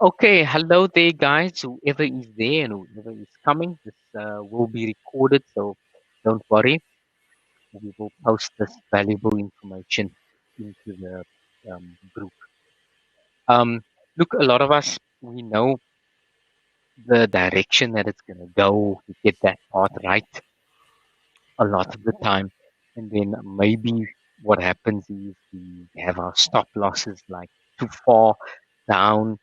Okay, hello there, guys. Whoever is there and whoever is coming, this will be recorded, so don't worry. We will post this valuable information into the group. Um, Look, a lot of us we know the direction that it's gonna go. We get that part right a lot of the time, and then maybe what happens is we have our stop losses like too far down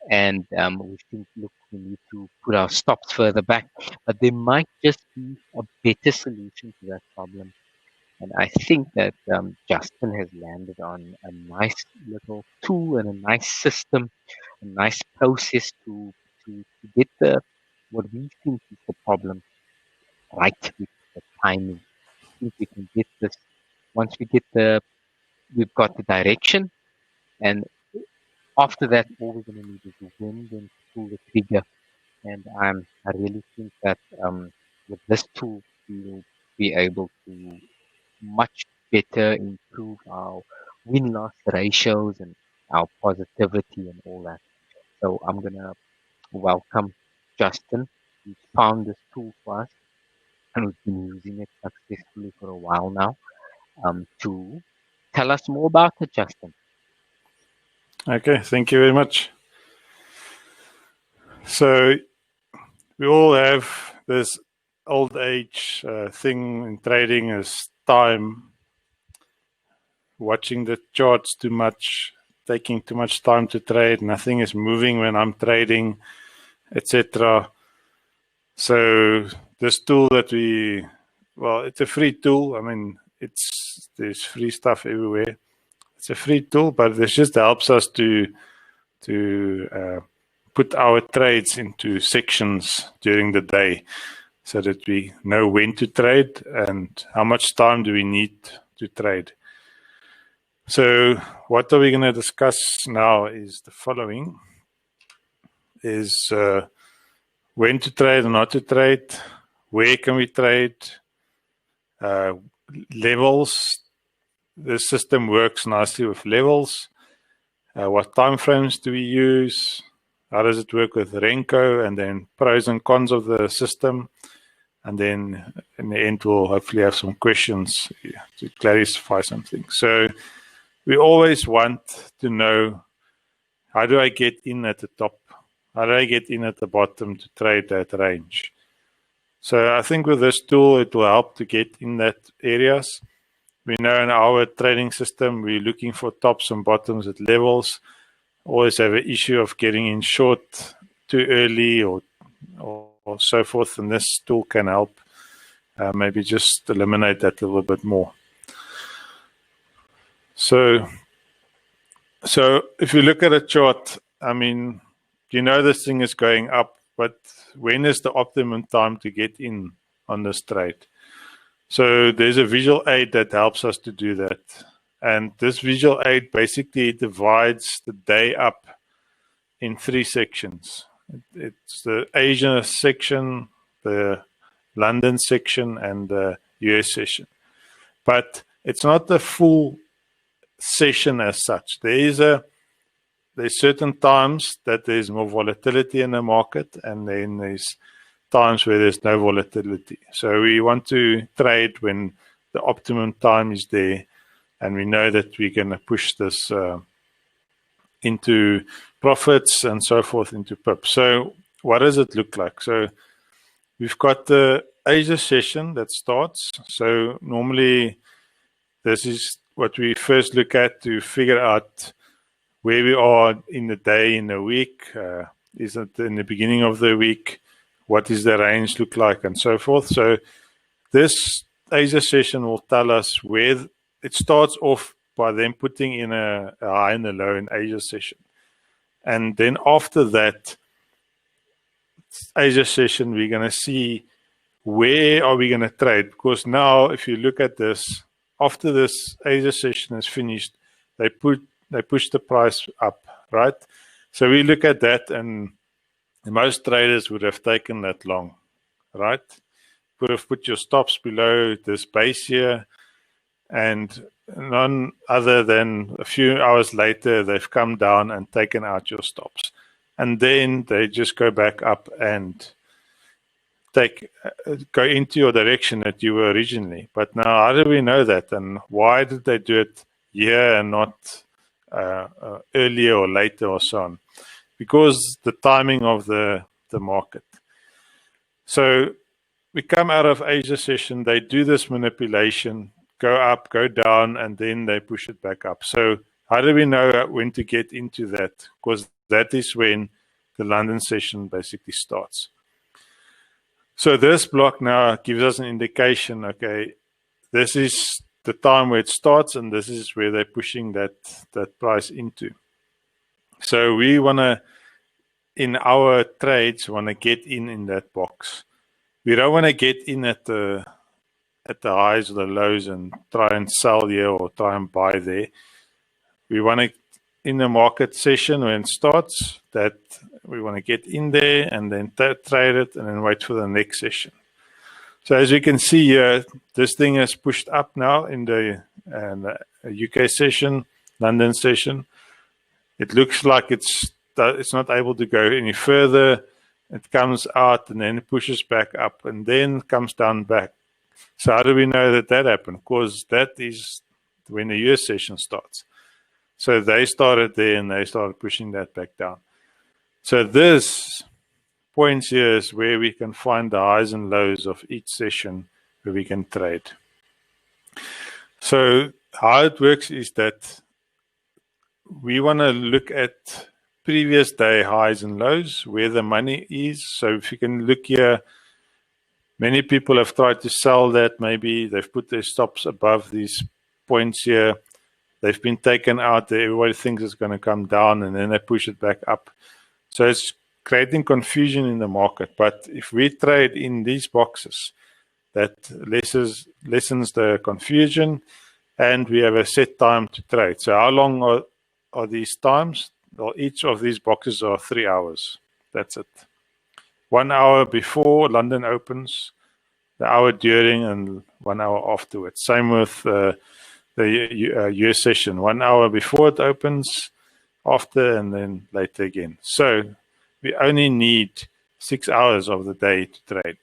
and we think, look, we need to put our stops further back. But there might just be a better solution to that problem. And I think that Justin has landed on a nice little tool and a nice system, a nice process to get the what we think is the problem right with the timing. I think we can get this once we've got the direction, and after that, all we're going to need is the wind and to pull the trigger. And I really think that with this tool, we'll be able to much better improve our win-loss ratios and our positivity and all that. So I'm gonna welcome Justin. He's found this tool for us, and we've been using it successfully for a while now. To tell us more about it, Justin. Okay, thank you very much. So we all have this old age thing in trading is time, watching the charts too much, taking too much time to trade, nothing is moving when I'm trading, etc. So this tool that it's a free tool. I mean, there's free stuff everywhere. It's a free tool, but this just helps us to put our trades into sections during the day so that we know when to trade and how much time do we need to trade. So what are we going to discuss now is the following, is when to trade and not to trade, where can we trade, levels. The system works nicely with levels. What time frames do we use? How does it work with Renko? And then pros and cons of the system. And then in the end, we'll hopefully have some questions to clarify something. So we always want to know, how do I get in at the top? How do I get in at the bottom to trade that range? So I think with this tool, it will help to get in that areas. We know in our trading system, we're looking for tops and bottoms at levels. Always have an issue of getting in short too early or so forth, and this tool can help maybe just eliminate that a little bit more. So if you look at a chart, I mean, you know this thing is going up, but when is the optimum time to get in on this trade? So there's a visual aid that helps us to do that. And this visual aid basically divides the day up in 3 sections. It's the Asia section, the London section, and the US session. But it's not the full session as such. There's certain times that there's more volatility in the market, and then there's times where there's no volatility. So we want to trade when the optimum time is there, and we know that we're going to push this into profits and so forth into pips. So what does it look like? So we've got the Asia session that starts. So normally this is what we first look at to figure out where we are in the day, in the week. Is it in the beginning of the week? What does the range look like, and so forth. So this Asia session will tell us where it starts off by them putting in a high and a low in Asia session. And then after that Asia session, we're going to see where are we going to trade. Because now, if you look at this, after this Asia session is finished, they push the price up, right? So we look at that, and most traders would have taken that long, right? Would have put your stops below this base here, and none other than a few hours later, they've come down and taken out your stops. and then they just go back up and go into your direction that you were originally. But now, how do we know that, and why did they do it here and not earlier or later or so on? Because the timing of the market. So we come out of Asia session, they do this manipulation, go up, go down, and then they push it back up. So how do we know when to get into that? Because that is when the London session basically starts. So this block now gives us an indication, okay, this is the time where it starts, and this is where they're pushing that price into. So we want to, in our trades, want to get in that box. We don't want to get in at the highs or the lows and try and sell here or try and buy there. We want to, in the market session when it starts, that we want to get in there and then trade it and then wait for the next session. So as you can see here, this thing has pushed up now in the UK session, London session. It looks like it's not able to go any further. It comes out and then it pushes back up and then comes down back. So how do we know that happened? Because that is when the US session starts. So they started there and they started pushing that back down. So this points here is where we can find the highs and lows of each session where we can trade. So how it works is that we want to look at previous day highs and lows, where the money is. So if you can look here, many people have tried to sell that. Maybe they've put their stops above these points here. They've been taken out there. Everybody thinks it's going to come down and then they push it back up. So it's creating confusion in the market. But if we trade in these boxes, that lessens the confusion, and we have a set time to trade. So how long are these times? Well, each of these boxes are 3 hours. That's it. 1 hour before London opens, the hour during, and 1 hour afterwards. Same with the US session. 1 hour before it opens, after, and then later again. So we only need 6 hours of the day to trade.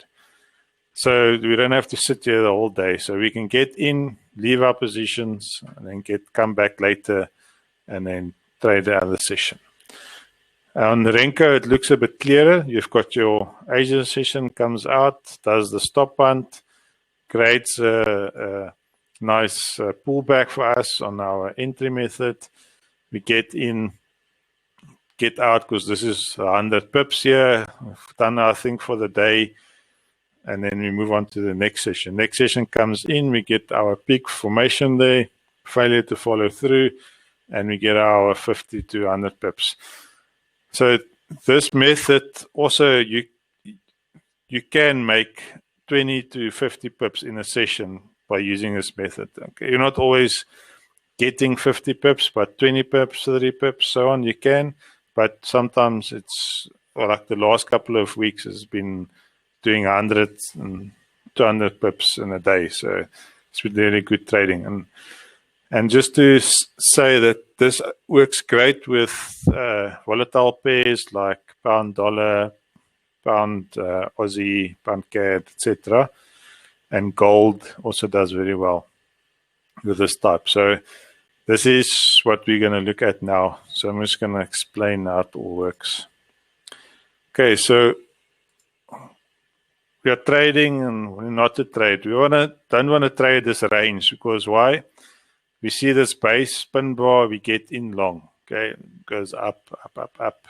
So we don't have to sit here the whole day. So we can get in, leave our positions, and then come back later and then trade the other session. On the Renko, it looks a bit clearer. You've got your Asia session comes out, does the stop hunt, creates a nice pullback for us on our entry method. We get in, get out, because this is 100 pips here. We've done our thing for the day, and then we move on to the next session. Next session comes in, we get our peak formation there, failure to follow through, and we get our 50 to 100 pips. So this method also, you can make 20 to 50 pips in a session by using this method. Okay, you're not always getting 50 pips, but 20 pips, 30 pips, so on, you can. But sometimes it's, like the last couple of weeks has been doing 100 and 200 pips in a day. So it's been really good trading. And just to say that this works great with volatile pairs like pound dollar, pound Aussie, pound CAD, etc. And gold also does very well with this type. So this is what we're going to look at now. So I'm just going to explain how it all works. Okay, so we are trading and we're not to trade. We don't want to trade this range, because why? We see this base spin bar, we get in long. Okay, it goes up, up, up, up.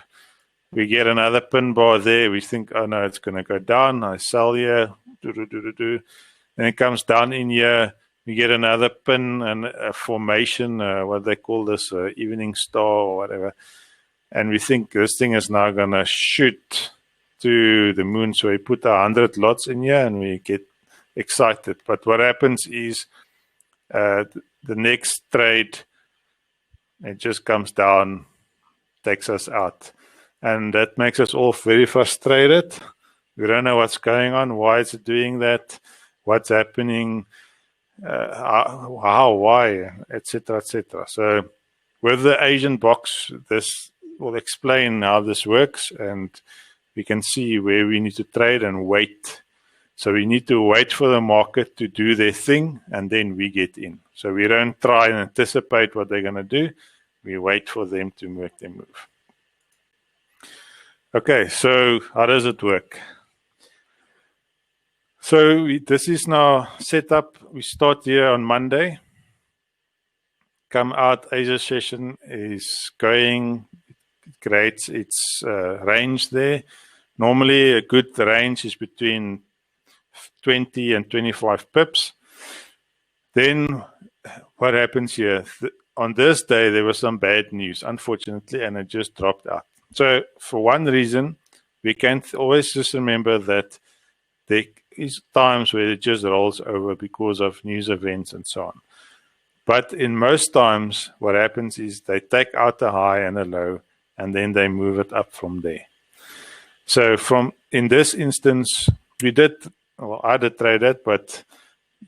We get another pin bar there. We think, oh no, it's going to go down. I sell here. Then it comes down in here. We get another pin and a formation, what they call this, evening star or whatever. And we think this thing is now going to shoot to the moon. So we put 100 lots in here and we get excited. But what happens is the next trade, it just comes down, takes us out. And that makes us all very frustrated. We don't know what's going on. Why is it doing that? What's happening? How, why, etc., etc. So with the Asian box, this will explain how this works, and we can see where we need to trade and wait. So we need to wait for the market to do their thing, and then we get in. So we don't try and anticipate what they're going to do. We wait for them to make their move. Okay, so how does it work? So this is now set up. We start here on Monday. Come out, Asia session is going, it creates its range there. Normally a good range is between 20 and 25 pips. Then what happens here? On this day, there was some bad news, unfortunately, and it just dropped out. So for one reason, we can always just remember that there is times where it just rolls over because of news events and so on. But in most times, what happens is they take out a high and a low, and then they move it up from there. So in this instance, I did trade it, but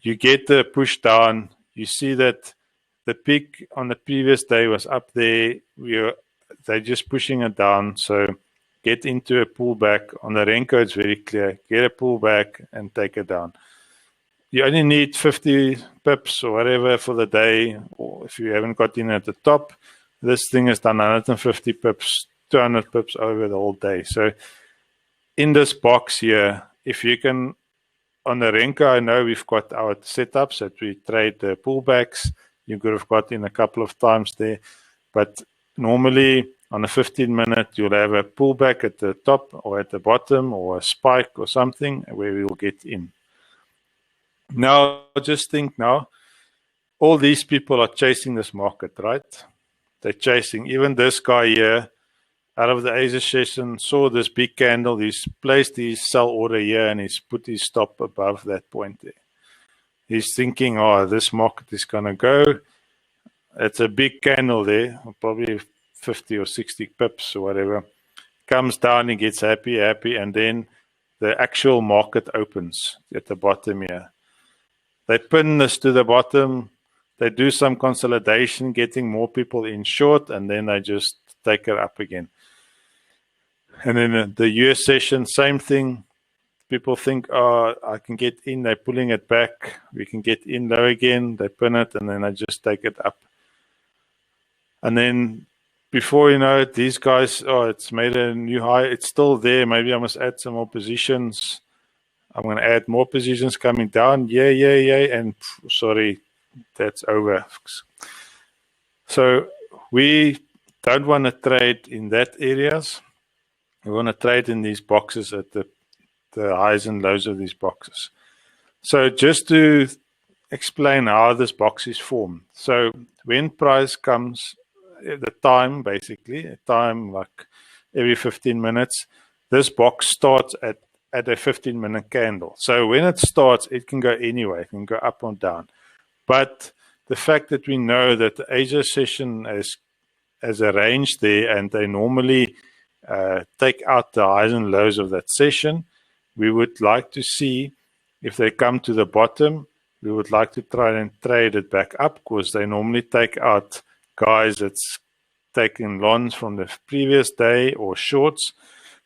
you get the push down. You see that the peak on the previous day was up there. They're just pushing it down. So get into a pullback. On the Renko, it's very clear. Get a pullback and take it down. You only need 50 pips or whatever for the day, or if you haven't got in at the top, this thing has done 150 pips, 200 pips over the whole day. So in this box here, if you can, on the Renko, I know we've got our setups that we trade the pullbacks. You could have got in a couple of times there, but normally on a 15-minute, you'll have a pullback at the top or at the bottom, or a spike or something where we will get in. Now, just think now, all these people are chasing this market, right? They're chasing. Even this guy here, out of the Asia session, saw this big candle. He's placed his sell order here, and he's put his stop above that point there. He's thinking, oh, this market is going to go. It's a big candle there, probably 50 or 60 pips or whatever. Comes down, he gets happy, and then the actual market opens at the bottom here. They pin this to the bottom. They do some consolidation, getting more people in short, and then they just take it up again. And then the US session, same thing. People think, oh, I can get in. They're pulling it back. We can get in low again. They pin it, and then they just take it up. And then before you know it, these guys, oh, it's made a new high. It's still there. Maybe I must add some more positions. I'm going to add more positions coming down. Yeah. And sorry, that's over. So we don't want to trade in that areas. We want to trade in these boxes at the highs and lows of these boxes. So just to explain how this box is formed. So when price comes, the time basically, a time like every 15 minutes, this box starts at a 15-minute candle. So when it starts, it can go anywhere. It can go up or down. But the fact that we know that the Asia session has a range there, and they normally take out the highs and lows of that session, we would like to see if they come to the bottom, we would like to try and trade it back up, because they normally take out guys that's taken longs from the previous day or shorts.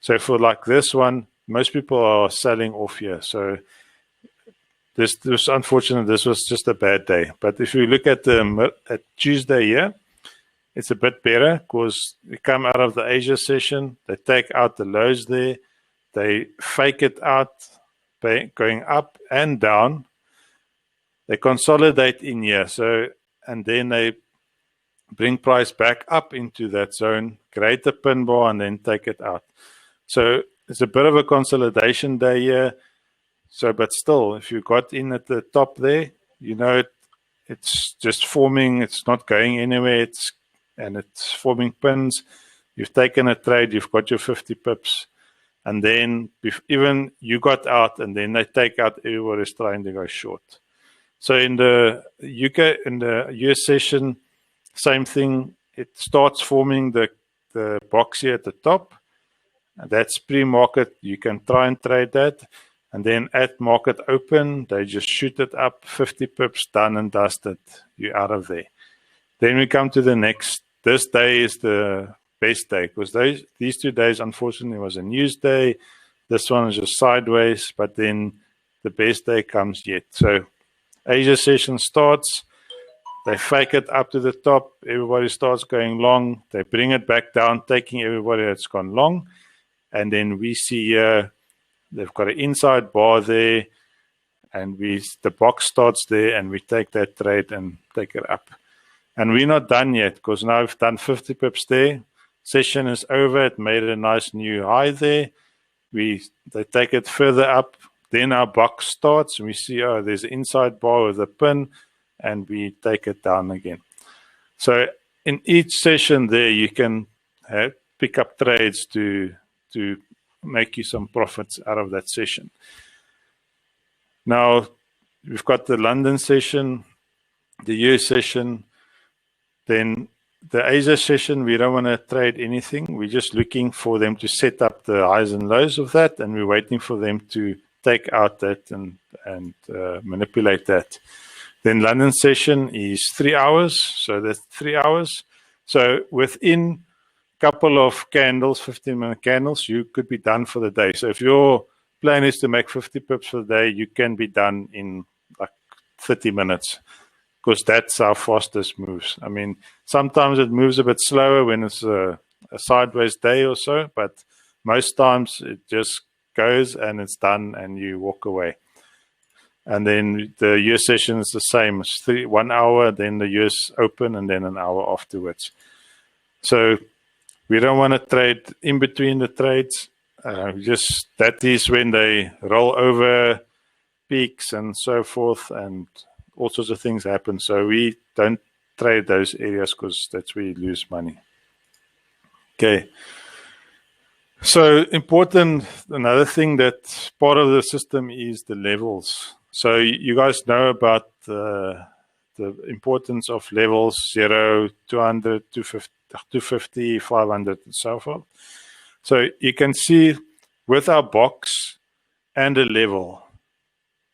So for like this one, most people are selling off here. So this was unfortunate. This was just a bad day. But if you look at Tuesday here, it's a bit better, because they come out of the Asia session. They take out the lows there. They fake it out, going up and down. They consolidate in here. And then they bring price back up into that zone, create a pin bar, and then take it out. So it's a bit of a consolidation day here. So, but still, if you got in at the top there, you know it's just forming. It's not going anywhere. It's forming pins. You've taken a trade. You've got your 50 pips, and then even you got out, and then they take out. Everybody's trying to go short. So in the UK, in the US session, same thing. It starts forming the box here at the top. That's pre-market. You can try and trade that. And then at market open, they just shoot it up 50 pips, done and dusted. You're out of there. Then we come to the next. This day is the best day, because these 2 days, unfortunately, was a news day. This one is just sideways, but then the best day comes yet. So Asia session starts. They fake it up to the top. Everybody starts going long. They bring it back down, taking everybody that's gone long. And then we see here, they've got an inside bar there, and the box starts there, and we take that trade and take it up. And we're not done yet, because now we've done 50 pips there. Session is over. It made a nice new high there. They take it further up. Then our box starts, and we see, oh, there's an inside bar with a pin, and we take it down again. So in each session there, you can pick up trades to make you some profits out of that session. Now, we've got the London session, the US session, then the Asia session. We don't want to trade anything. We're just looking for them to set up the highs and lows of that, and we're waiting for them to take out that and manipulate that. Then London session is 3 hours, so that's 3 hours. So within a couple of candles, 15-minute candles, you could be done for the day. So if your plan is to make 50 pips for the day, you can be done in like 30 minutes, because that's how fast this moves. I mean, sometimes it moves a bit slower when it's a sideways day or so, but most times it just goes and it's done and you walk away. And then the US session is the same. It's 1 hour, then the US open, and then an hour afterwards. So we don't want to trade in between the trades. That is when they roll over peaks and so forth, and all sorts of things happen. So we don't trade those areas, because that's where you lose money. Okay. So important, another thing that's part of the system is the levels. So you guys know about the importance of levels 0, 200, 250, 500, and so forth. So you can see with our box and a level,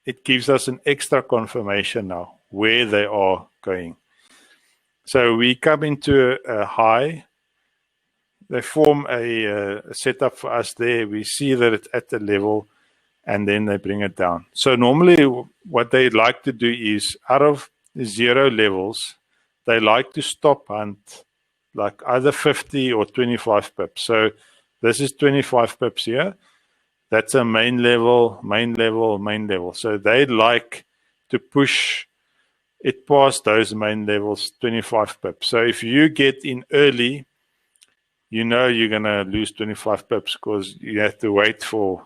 it gives us an extra confirmation now where they are going. So we come into a high. They form a setup for us there. We see that it's at the level, and then they bring it down. So normally what they like to do is, out of the 0 levels, they like to stop hunt like either 50 or 25 pips. So this is 25 pips here. That's a main level, main level, main level. So they like to push it past those main levels, 25 pips. So if you get in early, you know you're going to lose 25 pips, because you have to wait for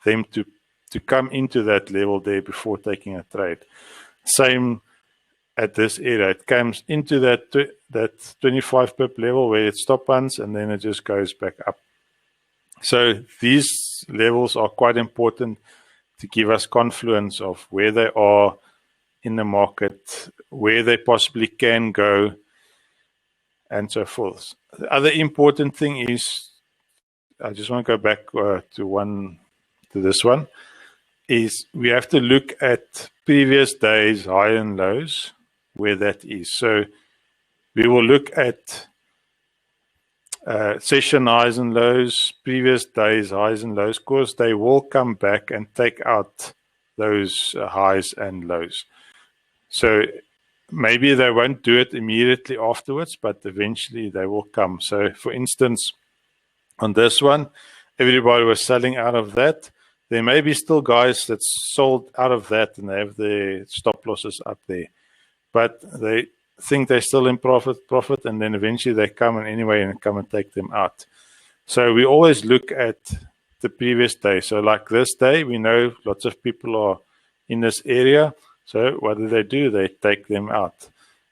them to come into that level there before taking a trade. Same at this area. It comes into that 25 pip level where it stop hunts, and then it just goes back up. So these levels are quite important to give us confluence of where they are in the market, where they possibly can go, and so forth. The other important thing is, I just want to go back to this one, is we have to look at previous days, high and lows, where that is. So we will look at session highs and lows, previous days, highs and lows, because they will come back and take out those highs and lows. So maybe they won't do it immediately afterwards, but eventually they will come. So for instance, on this one, everybody was selling out of that. There may be still guys that sold out of that and they have their stop losses up there, but they think they're still in profit, and then eventually they come in anyway and come and take them out. So we always look at the previous day. So like this day, we know lots of people are in this area. So what do? They take them out.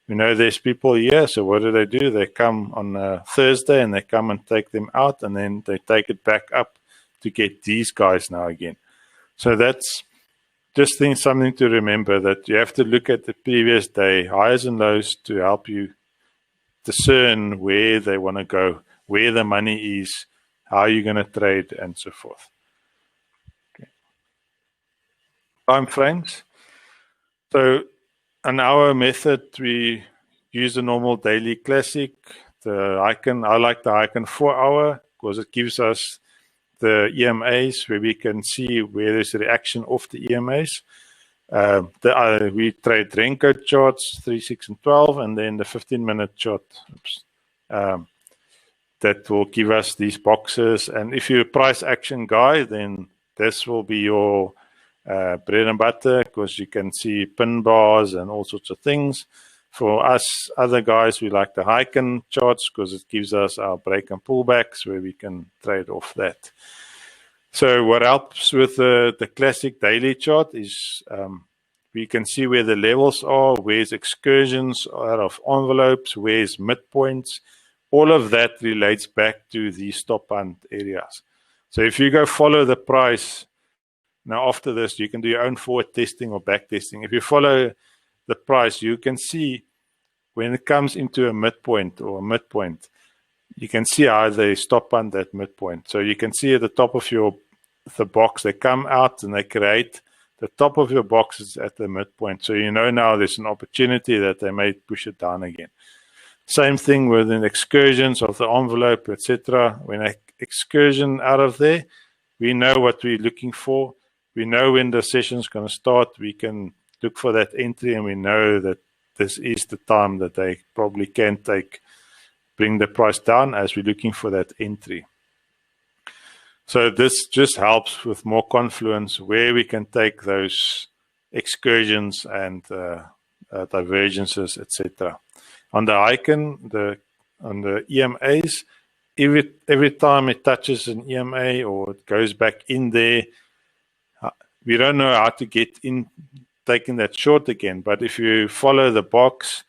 We know there's people here. So what do? They come on a Thursday and they come and take them out, and then they take it back up to get these guys now again. So that's just something to remember, that you have to look at the previous day, highs and lows, to help you discern where they want to go, where the money is, how you're going to trade, and so forth. Okay. Time frames. So in our method, we use the normal daily classic, I like the icon 4 hour because it gives us the EMAs where we can see where there's a reaction of the EMAs. We trade raincoat charts 3, 6, and 12, and then the 15-minute chart. That will give us these boxes. And if you're a price action guy, then this will be your bread and butter because you can see pin bars and all sorts of things. For us other guys, we like the icon charts because it gives us our break and pullbacks where we can trade off that. So what helps with the classic daily chart is we can see where the levels are, where's excursions out of envelopes, where's midpoints. All of that relates back to the stop hunt areas. So if you go follow the price, now after this, you can do your own forward testing or back testing. If you follow the price, you can see when it comes into a midpoint or a midpoint, you can see how they stop hunt that midpoint. So you can see at the top of the box, they come out and they create the top of your boxes at the midpoint. So you know now there's an opportunity that they may push it down again. Same thing with the excursions of the envelope, etc. When an excursion out of there, we know what we're looking for. We know when the session's going to start. We can look for that entry, and we know that this is the time that they probably can bring the price down as we're looking for that entry. So this just helps with more confluence where we can take those excursions and divergences, etc. On the icon, on the EMAs, every time it touches an EMA or it goes back in there, we don't know how to get in taking that short again. But if you follow the box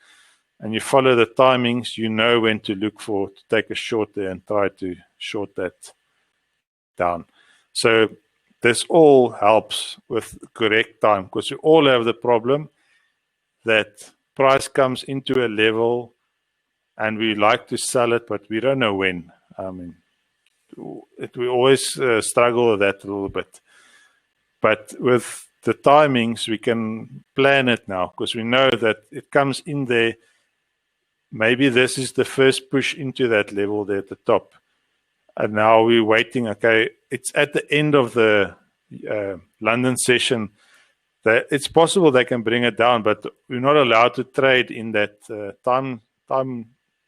and you follow the timings, you know when to look to take a short there and try to short that down. So this all helps with correct time because we all have the problem that price comes into a level and we like to sell it, but we don't know when. I mean, we always struggle with that a little bit. But with the timings, we can plan it now because we know that it comes in there. Maybe this is the first push into that level there at the top. And now we're waiting. Okay, it's at the end of the London session. It's possible they can bring it down, but we're not allowed to trade in that time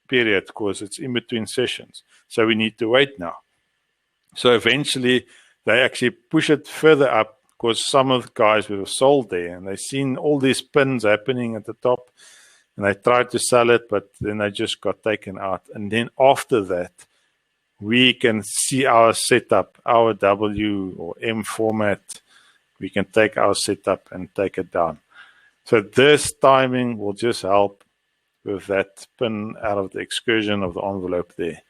period because it's in between sessions. So we need to wait now. So eventually they actually push it further up because some of the guys were sold there and they've seen all these pins happening at the top and they tried to sell it, but then they just got taken out. And then after that, we can see our setup, our W or M format. We can take our setup and take it down. So this timing will just help with that pin out of the excursion of the envelope there.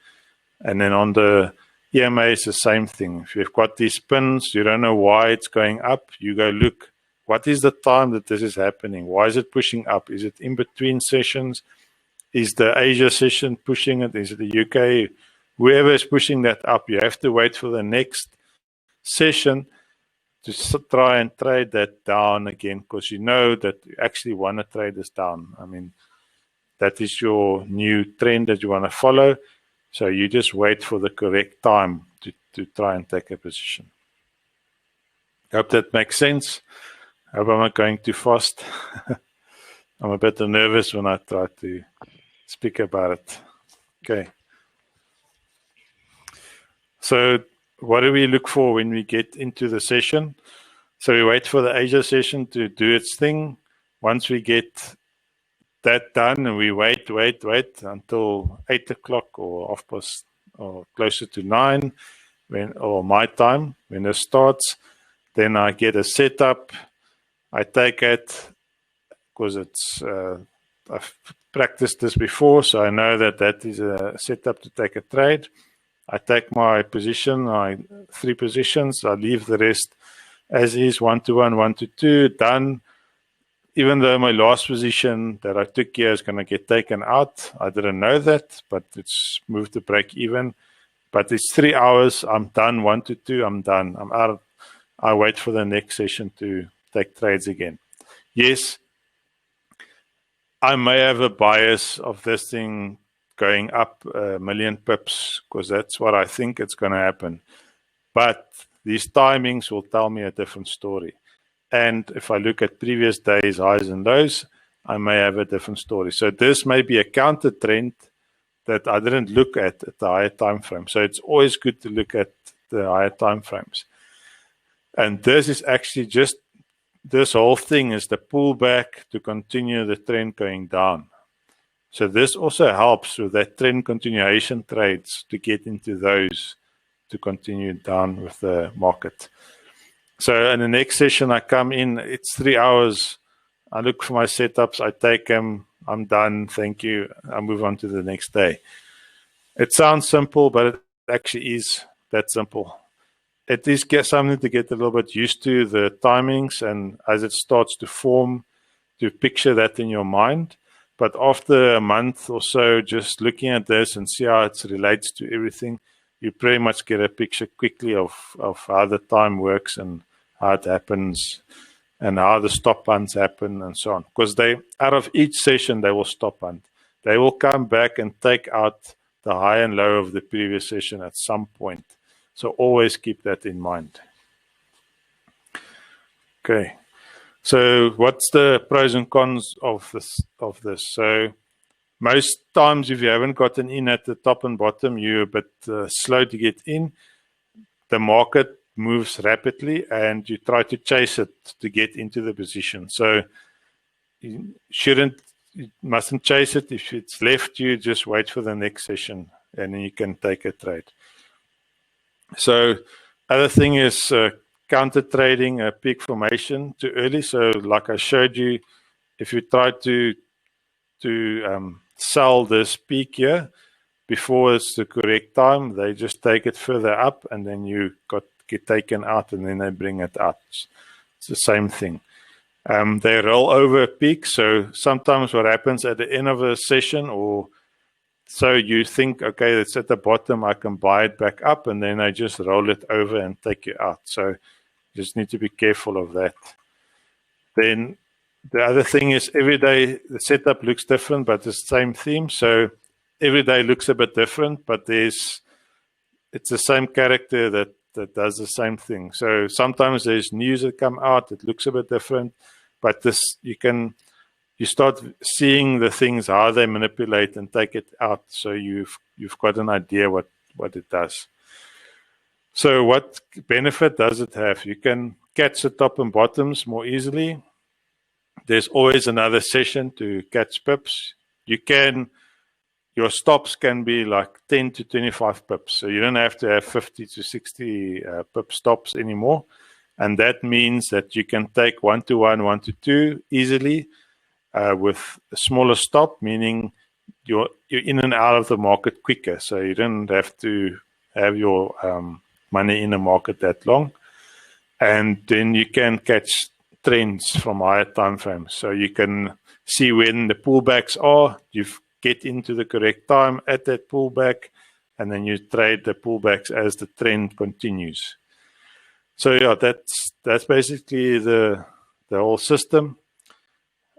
And then on the EMA, it's the same thing. If you've got these pins, you don't know why it's going up, you go look, what is the time that this is happening? Why is it pushing up? Is it in between sessions? Is the Asia session pushing it? Is it the UK? Whoever is pushing that up, you have to wait for the next session to try and trade that down again because you know that you actually want to trade this down. I mean, that is your new trend that you want to follow. So you just wait for the correct time to try and take a position. Hope that makes sense. Hope I'm not going too fast. I'm a bit nervous when I try to speak about it. Okay. So what do we look for when we get into the session? So we wait for the Asia session to do its thing. Once we get that done and we wait until 8 o'clock or half past or closer to 9 or my time when it starts, then I get a setup. I take it because it's I've practiced this before, so I know that is a setup to take a trade. I take my position, my 3 positions, I leave the rest as is, 1 to 1, 1 to 2, done. Even though my last position that I took here is going to get taken out, I didn't know that, but it's moved to break even. But it's 3 hours, I'm done, 1 to 2, I'm done. I'm out. I wait for the next session to take trades again. Yes, I may have a bias of this thing going up a million pips, because that's what I think it's going to happen. But these timings will tell me a different story. And if I look at previous days, highs and lows, I may have a different story. So this may be a counter trend that I didn't look at the higher time frame. So it's always good to look at the higher time frames. And this is actually just, this whole thing is the pullback to continue the trend going down. So this also helps with that trend continuation trades to get into those to continue down with the market. So in the next session, I come in, it's 3 hours. I look for my setups, I take them, I'm done, thank you. I move on to the next day. It sounds simple, but it actually is that simple. It is something to get a little bit used to, the timings, and as it starts to form, to picture that in your mind. But after a month or so, just looking at this and see how it relates to everything, you pretty much get a picture quickly of how the time works and how it happens and how the stop hunts happen and so on. Because they, out of each session, they will stop hunt. They will come back and take out the high and low of the previous session at some point. So always keep that in mind. Okay. So what's the pros and cons of this? So most times, if you haven't gotten in at the top and bottom, you're a bit slow to get in. The market moves rapidly, and you try to chase it to get into the position. So you mustn't chase it. If it's left you, just wait for the next session, and then you can take a trade. So other thing is counter trading a peak formation too early. So like I showed you, if you try to sell this peak here before it's the correct time, they just take it further up, and then you get taken out, and then they bring it out. It's the same thing. They roll over a peak. So sometimes what happens at the end of a session, or so you think, okay, it's at the bottom, I can buy it back up, and then I just roll it over and take you out. So you just need to be careful of that. Then the other thing is every day the setup looks different, but it's the same theme. So every day looks a bit different, but it's the same character that does the same thing. So sometimes there's news that come out, it looks a bit different, but this you start seeing the things, how they manipulate and take it out. So you've got an idea what it does. So what benefit does it have? You can catch the top and bottoms more easily. There's always another session to catch pips. Your stops can be like 10 to 25 pips. So you don't have to have 50 to 60 pip stops anymore. And that means that you can take 1-to-1, 1-to-2 easily with a smaller stop, meaning you're in and out of the market quicker. So you don't have to have your money in the market that long. And then you can catch trends from higher time frames. So you can see when the pullbacks are, you get into the correct time at that pullback, and then you trade the pullbacks as the trend continues. So yeah, that's basically the whole system.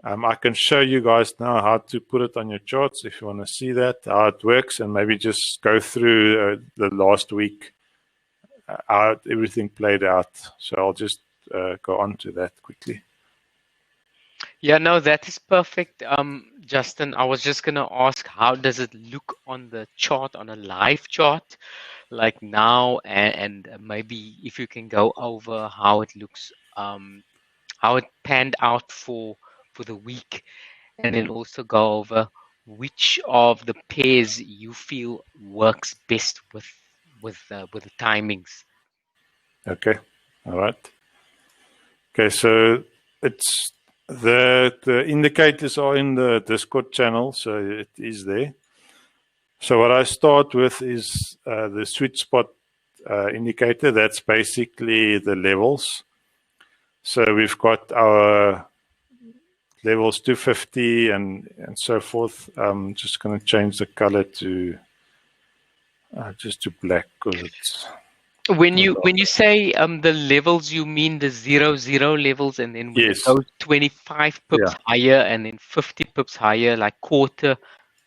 I can show you guys now how to put it on your charts if you want to see that, how it works, and maybe just go through the last week, how everything played out. So I'll just go on to that quickly. Yeah, no, that is perfect. Justin, I was just gonna ask, how does it look on the chart, on a live chart, like now, and maybe if you can go over how it looks, how it panned out for the week, and then also go over which of the pairs you feel works best with the timings. Okay, all right. Okay, so it's the indicators are in the Discord channel, so it is there. So what I start with is the sweet spot indicator. That's basically the levels. So we've got our levels 250 and so forth. I'm just going to change the color to just to black because it's. When you say the levels, you mean the 0 levels, and then when Yes. it goes 25 pips higher and then 50 pips higher, like quarter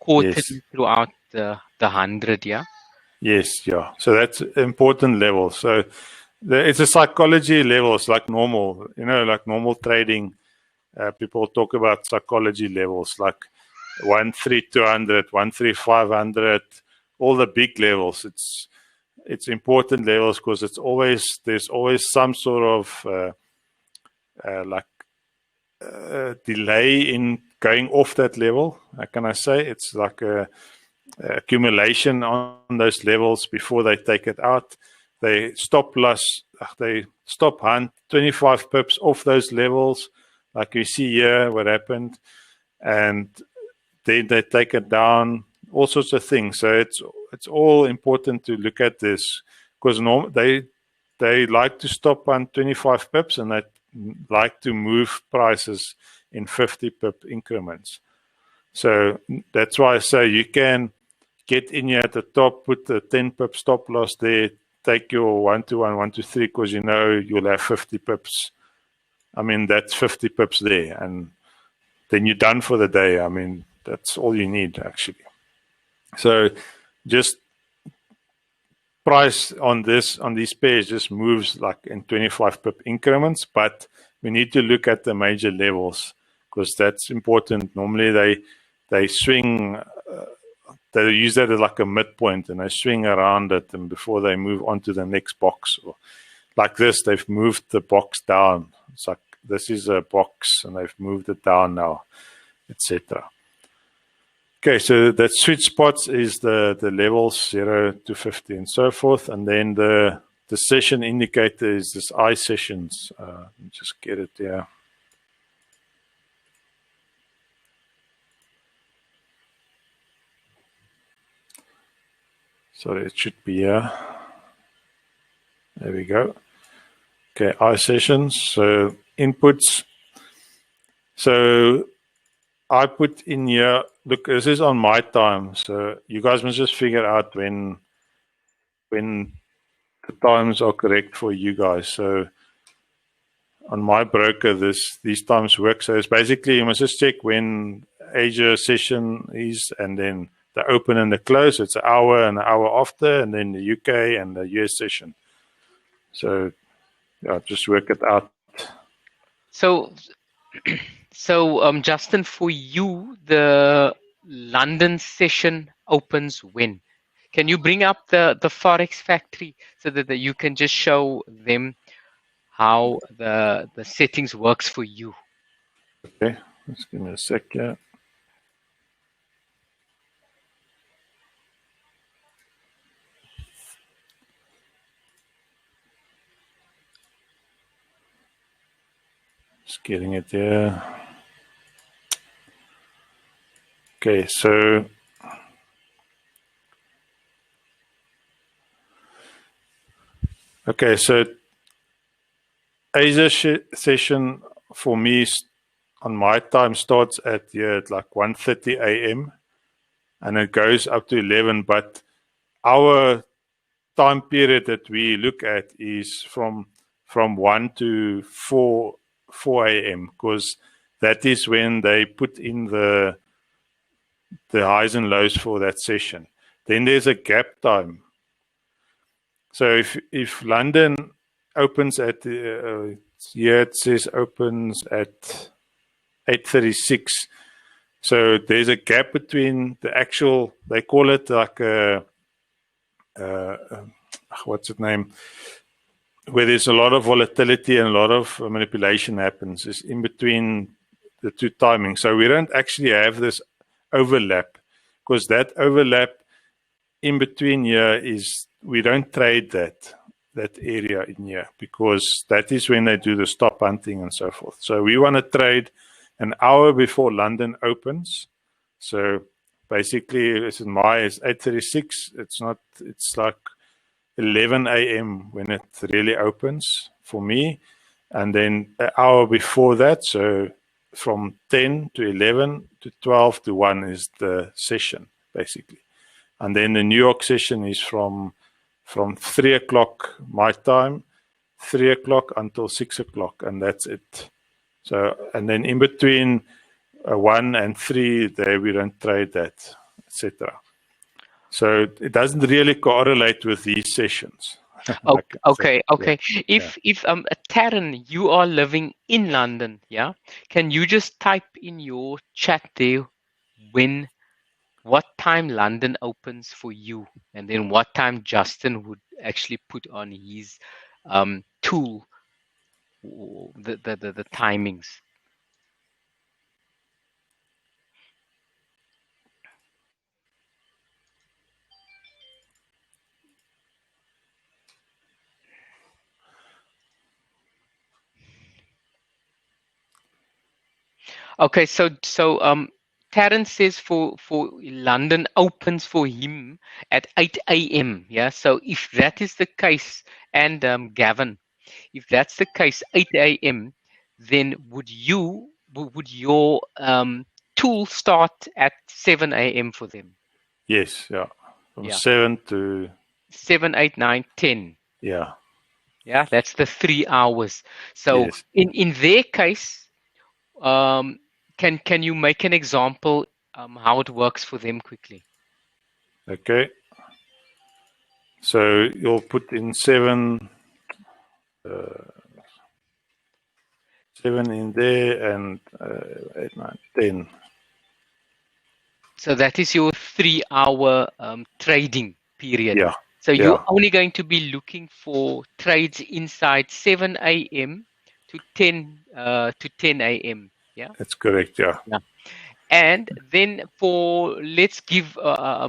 Yes. throughout the 100, yeah? Yes, yeah. So that's important level. So it's a psychology level. It's like normal, like normal trading. People talk about psychology levels like 13200, 13500, all the big levels. It's important levels because there's always some sort of like delay in going off that level. How can I say? It's like a accumulation on those levels before they take it out. They stop hunt 25 pips off those levels, like you see here what happened, and then they take it down, all sorts of things. So it's all important to look at this because they like to stop on 25 pips and they like to move prices in 50 pip increments. So that's why I say you can get in here at the top, put the 10 pip stop loss there, take your 1 to 1, 1 to 3, because you'll have 50 pips. I mean, that's 50 pips there, and then you're done for the day. I mean, that's all you need, actually. So just price on these pairs just moves like in 25 pip increments, but we need to look at the major levels because that's important. Normally they swing, they use that as like a midpoint and they swing around it and before they move on to the next box. Or like this, they've moved the box down. It's like this is a box and they've moved it down now, etc. Okay, so that sweet spots is the levels 0 to 50 and so forth, and then the session indicator is this I sessions. Just get it there. Sorry, it should be here. There we go. Okay, I sessions. So inputs. So I put in here, look, this is on my time. So you guys must just figure out when the times are correct for you guys. So on my broker, these times work. So it's basically, you must just check when Asia session is and then the open and the close. It's an hour and an hour after, and then the UK and the US session. So yeah, just work it out. So, Justin, for you, the London session opens when? Can you bring up the Forex Factory so that you can just show them how the settings works for you? Okay, just give me a second. Just getting it there. Okay, so Asia session for me on my time starts at like 1:30 a.m. and it goes up to 11. But our time period that we look at is from 1 to 4 a.m. because that is when they put in the highs and lows for that session. Then there's a gap time. So if London opens at here it says opens at 8:36. So there's a gap between the actual, they call it like a what's its name, where there's a lot of volatility and a lot of manipulation happens, is in between the two timings. So we don't actually have this overlap because that overlap in between here is, we don't trade that area in here because that is when they do the stop hunting and so forth. So we want to trade an hour before London opens. So basically, it's 8:36. It's like 11 a.m. when it really opens for me. And then an hour before that, so from 10 to 11 to 12 to 1 is the session, basically. And then the New York session is from 3 o'clock my time, 3 o'clock until 6 o'clock, and that's it. So, and then in between 1 and 3, there we don't trade that, etc. So it doesn't really correlate with these sessions. Okay. If Taryn, you are living in London, yeah, can you just type in your chat there what time London opens for you, and then what time Justin would actually put on his tool, the timings. Okay, so Taryn says for London opens for him at 8 a.m. Yeah, so if that is the case, and Gavin, if that's the case, 8 a.m., then would your tool start at 7 a.m. for them? Yes, yeah. From Yeah, 7 to 7, 8, 9, 10. yeah. Yeah, that's the 3 hours. So Yes. in their case, can you make an example how it works for them quickly? Okay. So you'll put in 7 in there and 8, 9, 10. So that is your 3 hour trading period. Yeah. So you're Yeah. only going to be looking for trades inside 7 a.m. to 10 a.m. Yeah. That's correct. Yeah. Yeah. And then let's give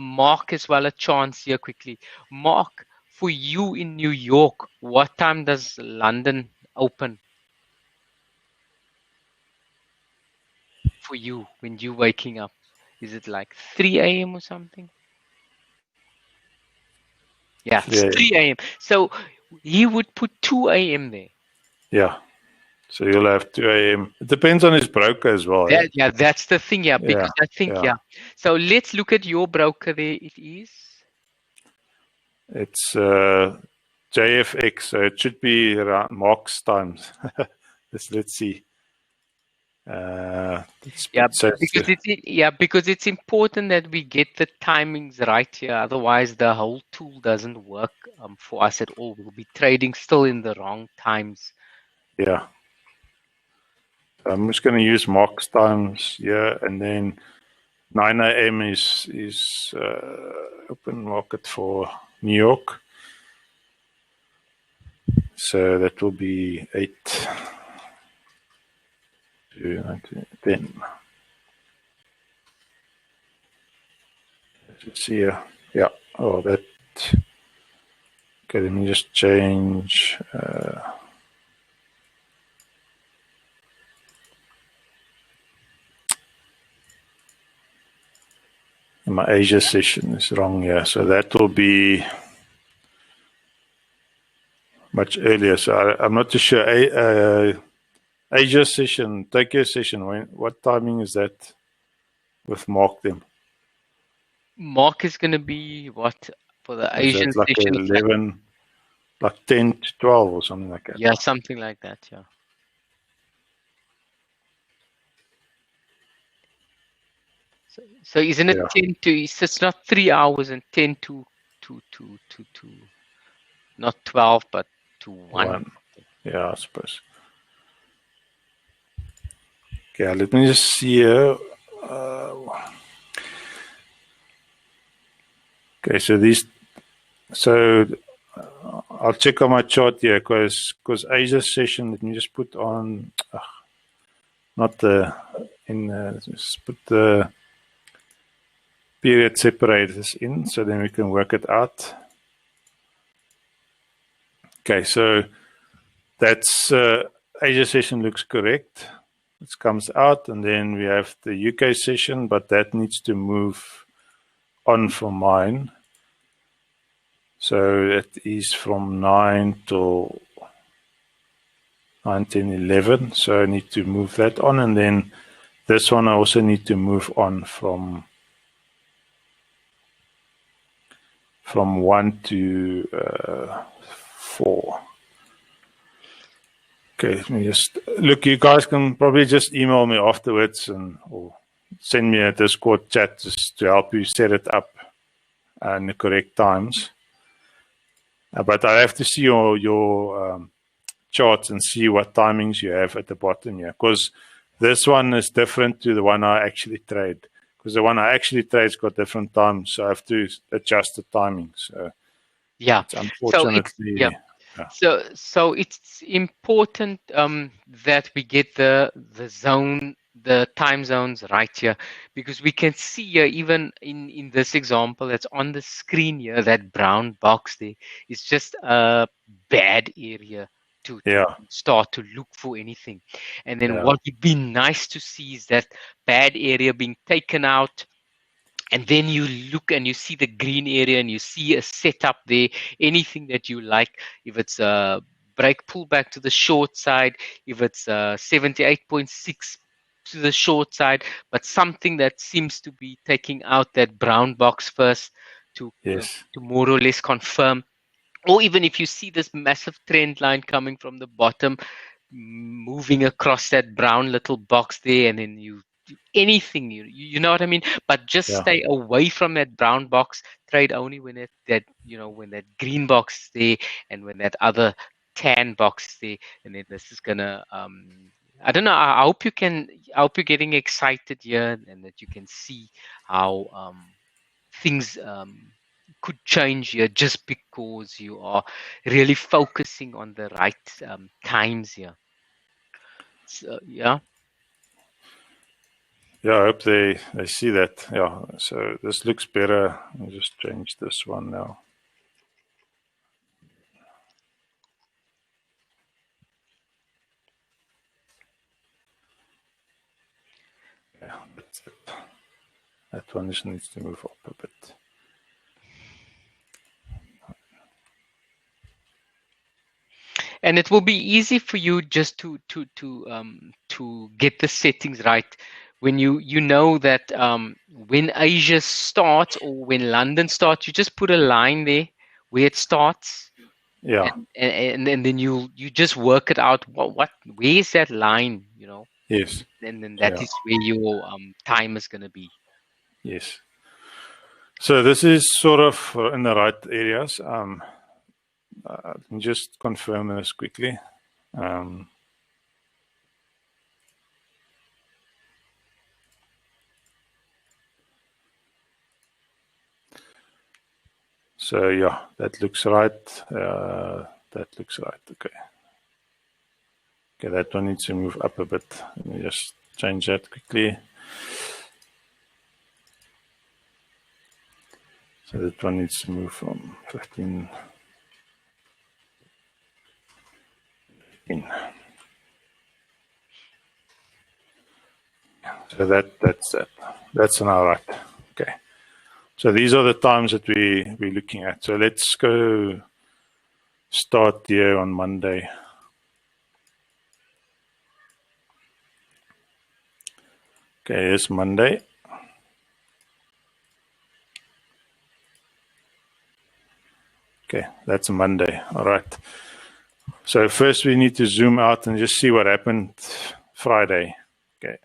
Mark as well a chance here quickly. Mark, for you in New York, what time does London open for you when you're waking up? Is it like 3 a.m. or something? Yeah, it's 3 a.m. So he would put 2 a.m. there. Yeah. So you'll have 2 a.m. It depends on his broker as well. Yeah, that's the thing. Yeah, because I think, yeah. So let's look at your broker there. It is. It's JFX, so it should be around Mark's times. Let's see. Because it's important that we get the timings right here. Otherwise, the whole tool doesn't work for us at all. We'll be trading still in the wrong times. Yeah. I'm just going to use Mark's times here, and then 9 a.m. is open market for New York. So that will be 8 to 10. Let's see here. Yeah. Oh, that. Okay, let me just change. My Asia session is wrong here. So that will be much earlier. So I'm not too sure. Asia session, Tokyo session, what timing is that with Mark then? Mark is going to be what for the Is Asian that like session? 11, like 10 to 12 or something like that? Yeah, something like that, yeah. So isn't it 10 to, so it's not 3 hours and 10 to not 12, but to 1. Yeah, I suppose. Okay, let me just see here. Okay, so I'll check on my chart here because Asia session, let me just put on, just put the period separators in, so then we can work it out. Okay, so that's Asia session looks correct. It comes out, and then we have the UK session, but that needs to move on from mine. So that is from 9 till 9, 10, 11. So I need to move that on, and then this one I also need to move on from 1 to 4. Okay, let me just look. You guys can probably just email me afterwards or send me a Discord chat just to help you set it up. and the correct times. But I have to see your charts and see what timings you have at the bottom here, because this one is different to the one I actually trade. Because the one I actually trade's got different times, so I have to adjust the timing. So Yeah. it's So it's unfortunately, So it's important that we get the time zones right here, because we can see here, even in this example that's on the screen here, that brown box there is just a bad area to yeah, start to look for anything. And then yeah, what would be nice to see is that bad area being taken out, and then you look and you see the green area and you see a setup there, anything that you like. If it's a break pullback to the short side, if it's 78.6 to the short side, but something that seems to be taking out that brown box first to yes, to more or less confirm. Or even if you see this massive trend line coming from the bottom, moving across that brown little box there, and then you anything, you know what I mean. But just yeah, stay away from that brown box. Trade only when when that green box is there, and when that other tan box is there. And then this is gonna I don't know, I hope you're getting excited here, and that you can see how things could change here, just because you are really focusing on the right times here. So yeah. yeah. I hope they see that. Yeah. So this looks better. I'll just change this one now. Yeah, that's it. That one just needs to move up a bit. And it will be easy for you just to get the settings right when you know that when Asia starts or when London starts, you just put a line there where it starts, Yeah. and then you just work it out. What where's that line, Yes. and then that Yeah. is where your time is gonna be. Yes. So this is sort of in the right areas. Let me just confirm this quickly. Um, so yeah, that looks right. That looks right. Okay. Okay, that one needs to move up a bit. Let me just change that quickly. So that one needs to move from 15 in. So that's that. That's now right. Okay. So these are the times that we're looking at. So let's go start here on Monday. Okay, it's Monday. Okay, that's Monday. All right. So first we need to zoom out and just see what happened Friday. Okay.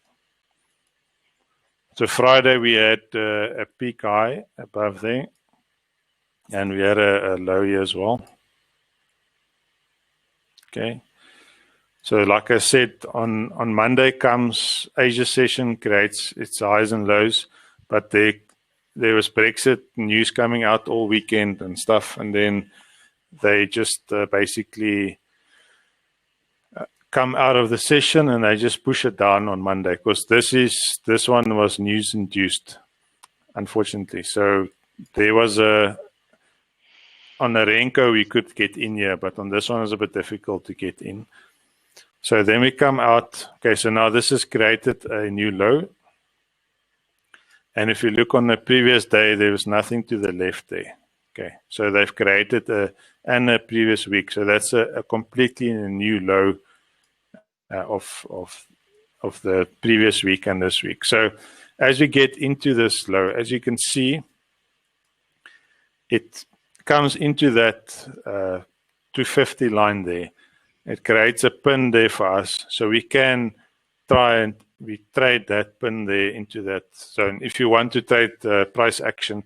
So Friday we had a peak high above there, and we had a low here as well. Okay. So like I said, on Monday comes Asia session, creates its highs and lows, but there was Brexit news coming out all weekend and stuff, and then they just basically come out of the session and they just push it down on Monday, because this one was news induced, unfortunately. So there was on the Renko we could get in here, but on this one it's a bit difficult to get in. So then we come out. Okay, so now this has created a new low. And if you look on the previous day, there was nothing to the left there. Okay, so they've created a previous week. So that's a completely new low of the previous week and this week. So as we get into this low, as you can see, it comes into that 250 line there. It creates a pin there for us, so we can try and we trade that pin there into that zone. If you want to trade price action,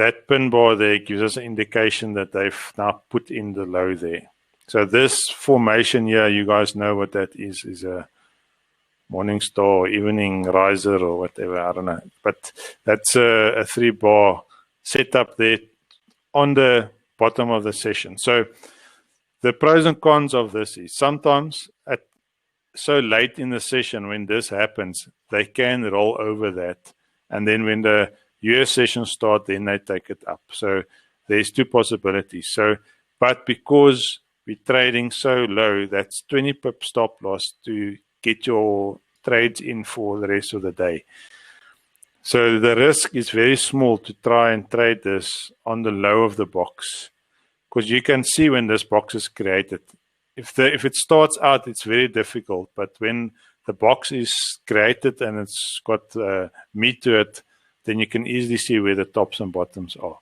that pin bar there gives us an indication that they've now put in the low there. So this formation here, you guys know what that is a morning star or evening riser or whatever, I don't know. But that's a 3-bar setup there on the bottom of the session. So the pros and cons of this is sometimes at so late in the session when this happens, they can roll over that. And then when the US session starts, then they take it up. So there's 2 possibilities. So, but because we're trading so low, that's 20 pip stop loss to get your trades in for the rest of the day. So the risk is very small to try and trade this on the low of the box, because you can see when this box is created. If it starts out, it's very difficult, but when the box is created and it's got meat to it, then you can easily see where the tops and bottoms are.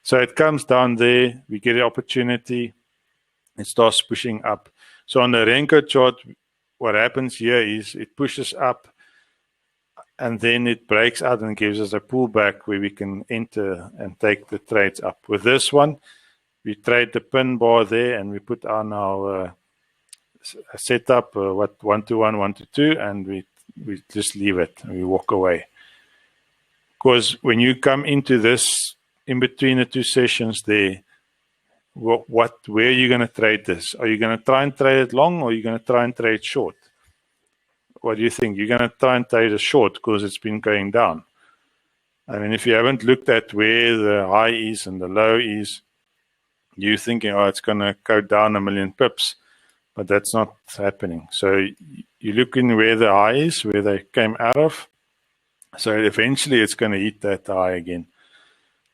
So it comes down there, we get the opportunity, it starts pushing up. So on the Renko chart, what happens here is it pushes up and then it breaks out and gives us a pullback where we can enter and take the trades up. With this one, we trade the pin bar there and we put on our setup, 1 to 1, 1 to 2, and we just leave it and we walk away. Because when you come into this, in between the 2 sessions there, where are you going to trade this? Are you going to try and trade it long, or are you going to try and trade short? What do you think? You're going to try and trade it short because it's been going down. I mean, if you haven't looked at where the high is and the low is, you're thinking, oh, it's going to go down 1 million pips, but that's not happening. So you're looking where the high is, where they came out of. So eventually it's going to hit that high again.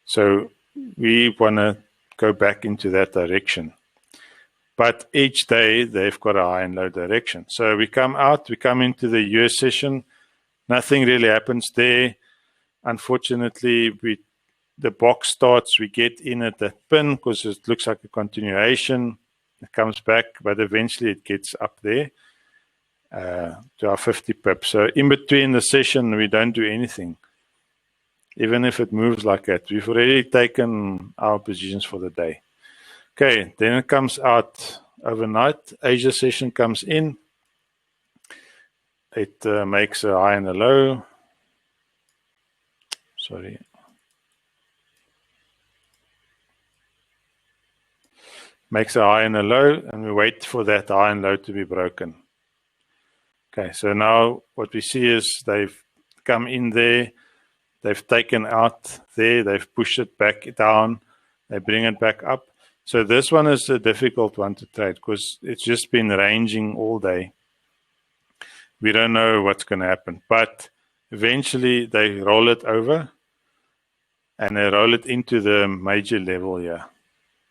So we want to go back into that direction. But each day they've got a high and low direction. So we come out, we come into the US session, nothing really happens there. Unfortunately, the box starts, we get in at that pin because it looks like a continuation. It comes back, but eventually it gets up there to our 50 pips. So in between the session, we don't do anything. Even if it moves like that, we've already taken our positions for the day. Okay, then it comes out overnight. Asia session comes in. It makes a high and a low. Sorry. Makes a high and a low, and we wait for that high and low to be broken. Okay, so now what we see is they've come in there, they've taken out there, they've pushed it back down, they bring it back up. So this one is a difficult one to trade because it's just been ranging all day. We don't know what's going to happen, but eventually they roll it over and they roll it into the major level here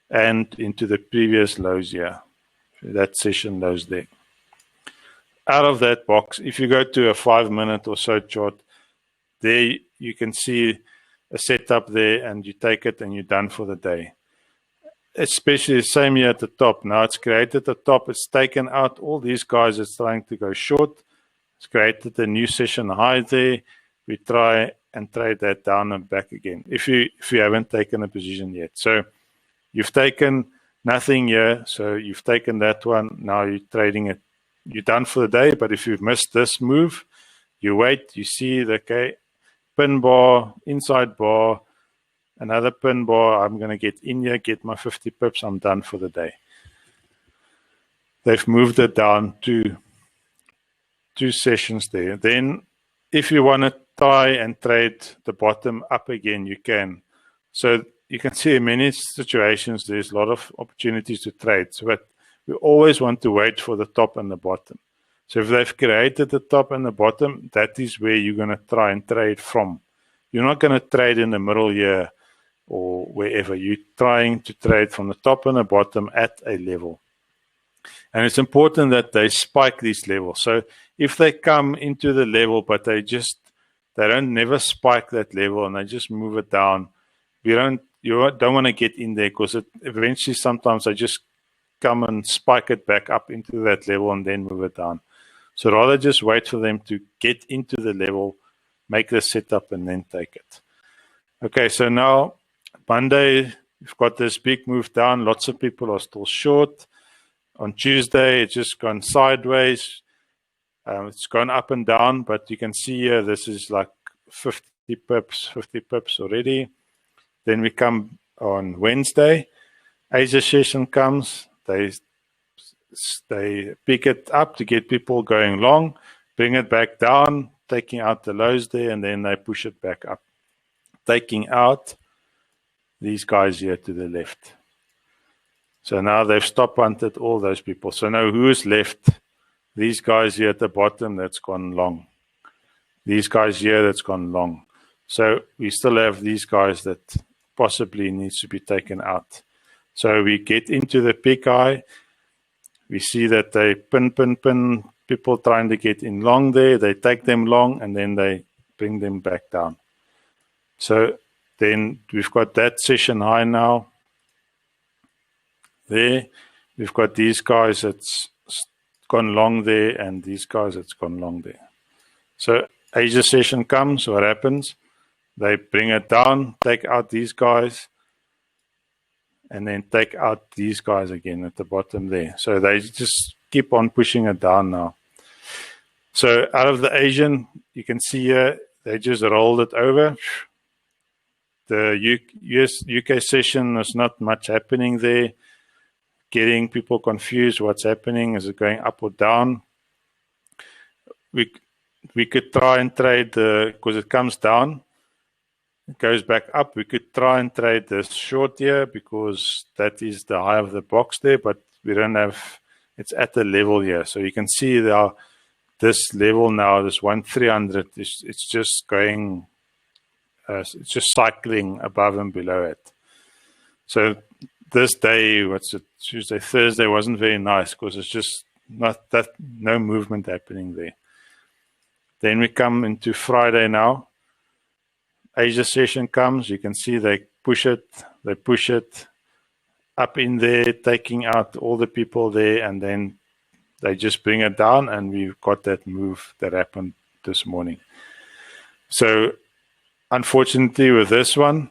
and into the previous lows here, that session lows there. Out of that box, if you go to a 5-minute or so chart, there you can see a setup there and you take it and you're done for the day. Especially the same here at the top. Now it's created the top, it's taken out all these guys that's trying to go short. It's created a new session high there. We try and trade that down and back again if you haven't taken a position yet. So you've taken nothing here, so you've taken that one, now you're trading it. You're done for the day, but if you've missed this move, you wait, you see the pin bar, inside bar, another pin bar, I'm going to get in here, get my 50 pips, I'm done for the day. They've moved it down to 2 sessions there. Then if you want to try and trade the bottom up again, you can. So you can see in many situations there's a lot of opportunities to trade, but we always want to wait for the top and the bottom. So if they've created the top and the bottom, that is where you're going to try and trade from. You're not going to trade in the middle here or wherever. You're trying to trade from the top and the bottom at a level. And it's important that they spike these levels. So if they come into the level, but they don't never spike that level and they just move it down, you don't want to get in there because eventually sometimes they just come and spike it back up into that level and then move it down. So rather just wait for them to get into the level, make the setup and then take it. Okay, so now Monday, we've got this big move down. Lots of people are still short. On Tuesday, it's just gone sideways. It's gone up and down, but you can see here, this is like 50 pips already. Then we come on Wednesday, Asia session comes, they pick it up to get people going long, bring it back down, taking out the lows there, and then they push it back up, taking out these guys here to the left. So now they've stop hunted all those people. So now who's left? These guys here at the bottom, that's gone long. These guys here, that's gone long. So we still have these guys that possibly needs to be taken out. So we get into the peak eye. We see that they pin people trying to get in long there. They take them long and then they bring them back down. So then we've got that session high now. There, we've got these guys that's gone long there and these guys that's gone long there. So Asia session comes, what happens? They bring it down, take out these guys, and then take out these guys again at the bottom there. So they just keep on pushing it down now. So out of the Asian, you can see here, they just rolled it over. The UK session, there's not much happening there. Getting people confused, what's happening, is it going up or down? We could try and trade because it comes down, it goes back up. We could try and trade this short here because that is the high of the box there, but we don't have, it's at the level here. So you can see this level now, this 1300, it's just going, it's just cycling above and below it. So this day, Tuesday, Thursday wasn't very nice because it's just no movement happening there. Then we come into Friday now. Asia session comes. You can see they push it up in there, taking out all the people there, and then they just bring it down, and we've got that move that happened this morning. So unfortunately with this one,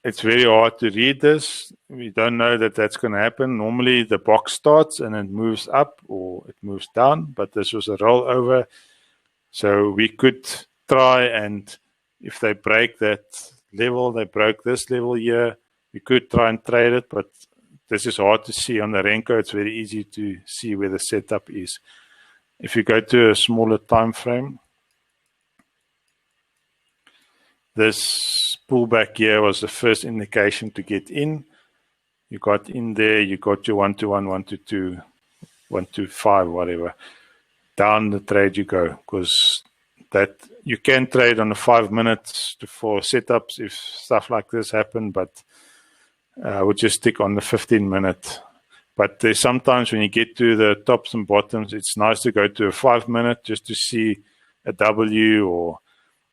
it's very hard to read this. We don't know that that's going to happen. Normally the box starts and it moves up or it moves down, but this was a rollover. So we could try, and if they break that level, they broke this level here, we could try and trade it, but this is hard to see on the Renko. It's very easy to see where the setup is. If you go to a smaller time frame, this pullback here was the first indication to get in. You got in there, you got your 121, 122, 125, whatever. Down the trade you go, because that you can trade on the 5 minutes for setups if stuff like this happen, but I would just stick on the 15-minute. But there's sometimes when you get to the tops and bottoms, it's nice to go to a 5 minute just to see a W or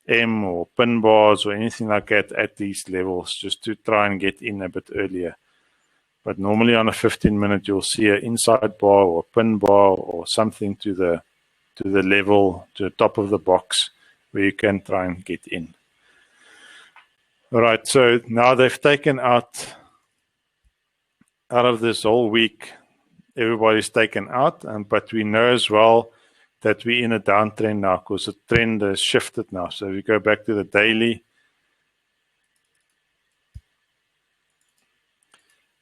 M or pin bars or anything like that at these levels, just to try and get in a bit earlier. But normally on a 15-minute, you'll see an inside bar or a pin bar or something to the level, to the top of the box where you can try and get in. All right, so now they've taken out of this whole week, everybody's taken out, but we know as well that we're in a downtrend now because the trend has shifted now. So we go back to the daily.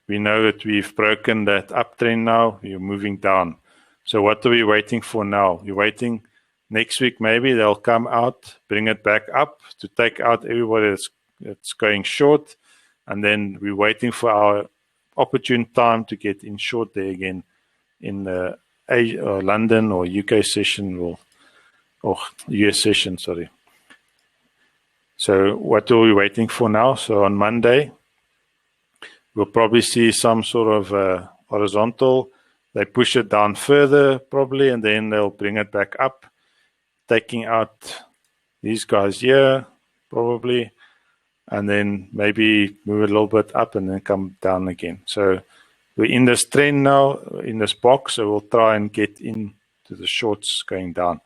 We know that we've broken that uptrend now. We're moving down. So what are we waiting for now? We're waiting next week, maybe they'll come out, bring it back up to take out everybody that's going short. And then we're waiting for our opportune time to get in short there again in the London or UK session or US session, sorry. So what are we waiting for now? So on Monday, we'll probably see some sort of horizontal. They push it down further probably, and then they'll bring it back up, taking out these guys here probably, and then maybe move a little bit up and then come down again. So we're in this trend now, in this box, so we'll try and get into the shorts going down.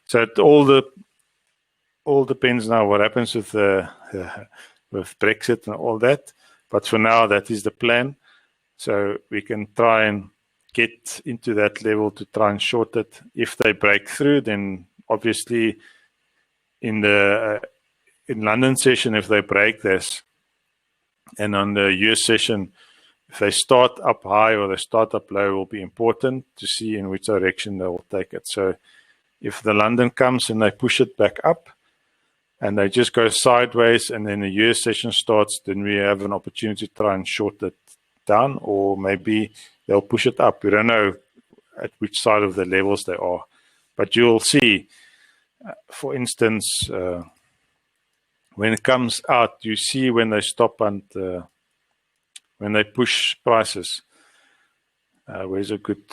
So it all depends now what happens with the with Brexit and all that. But for now, that is the plan. So we can try and get into that level to try and short it. If they break through, then obviously in the in London session, if they break this, and on the US session, if they start up high or they start up low, will be important to see in which direction they will take it. So if the London comes and they push it back up and they just go sideways and then the US session starts, then we have an opportunity to try and short it down, or maybe they'll push it up. We don't know at which side of the levels they are. But you'll see, for instance, when it comes out, you see when they stop and when they push prices. Where's a good...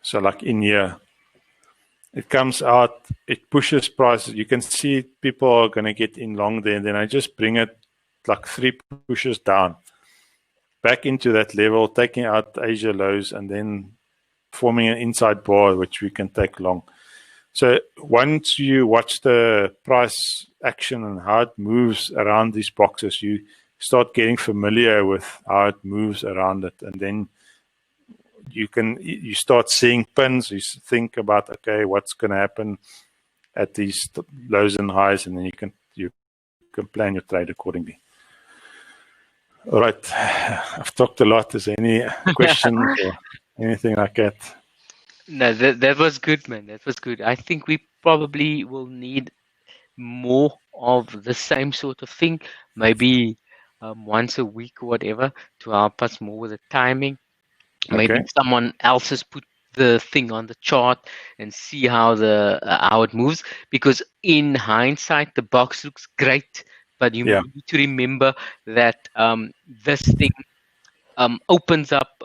so like in here, it comes out, it pushes prices. You can see people are going to get in long there, and then I just bring it like 3 pushes down, back into that level, taking out Asia lows, and then forming an inside bar, which we can take long. So once you watch the price action and how it moves around these boxes, you start getting familiar with how it moves around it, and then you start seeing pins. You think about, okay, what's going to happen at these lows and highs, and then you can plan your trade accordingly. All right, I've talked a lot. Is there any questions or anything like that? No, that was good, man. That was good. I think we probably will need more of the same sort of thing, maybe once a week or whatever, to help us more with the timing. Maybe Okay. someone else has put the thing on the chart and see how how it moves, because in hindsight the box looks great, but you need to remember that this thing opens up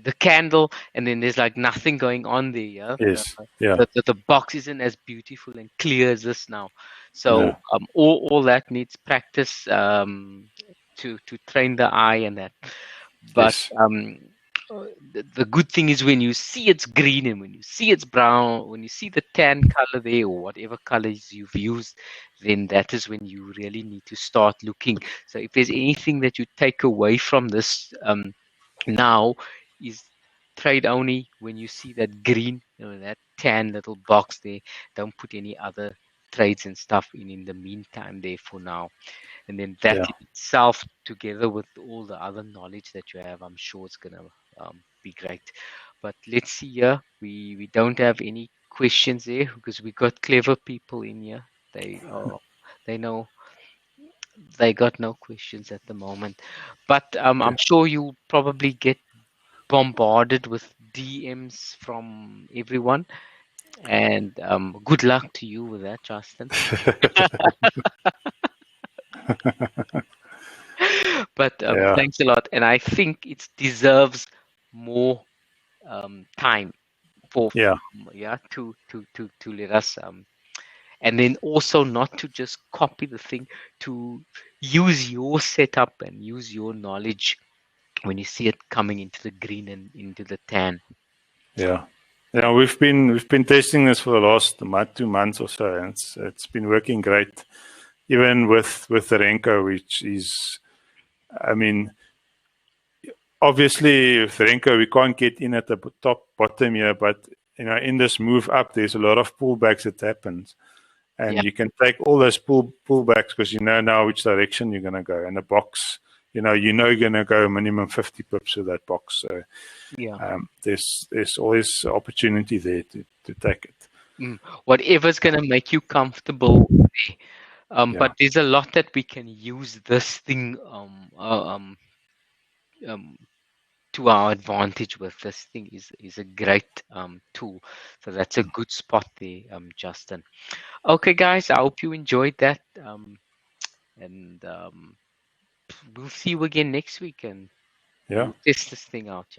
the candle, and then there's like nothing going on there. Yeah. Yes. Yeah. The box isn't as beautiful and clear as this now. So all that needs practice to train the eye and that. But Yes. the good thing is when you see it's green and when you see it's brown, when you see the tan color there or whatever colors you've used, then that is when you really need to start looking. So if there's anything that you take away from this now, is trade only when you see that green, that tan little box there. Don't put any other trades and stuff in the meantime there for now. And then that in itself, together with all the other knowledge that you have, I'm sure it's gonna be great. But let's see here. We don't have any questions there because we got clever people in here. They know. They got no questions at the moment. But I'm sure you'll probably get bombarded with DMs from everyone. And good luck to you with that, Justin. But thanks a lot, and I think it deserves more time to let us and then also not to just copy the thing, to use your setup and use your knowledge when you see it coming into the green and into the tan. We've been testing this for the last 2 months or so, and it's been working great, even with the Renko, which is, I mean, obviously with Renko we can't get in at the bottom here, but in this move up there's a lot of pullbacks that happens, and you can take all those pullbacks because you know now which direction you're going to go, and the box, you're going to go minimum 50 pips with that box. So there's always opportunity there to take it. Whatever's going to make you comfortable. But there's a lot that we can use this thing to our advantage with. This thing is a great tool. So that's a good spot there, Justin. Okay, guys, I hope you enjoyed that. And we'll see you again next week, and we'll test this thing out.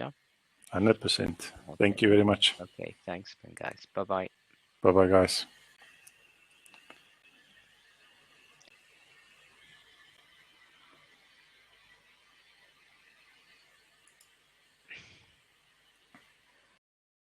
100%. Thank you very much. Okay, thanks, guys. Bye-bye. Bye-bye, guys.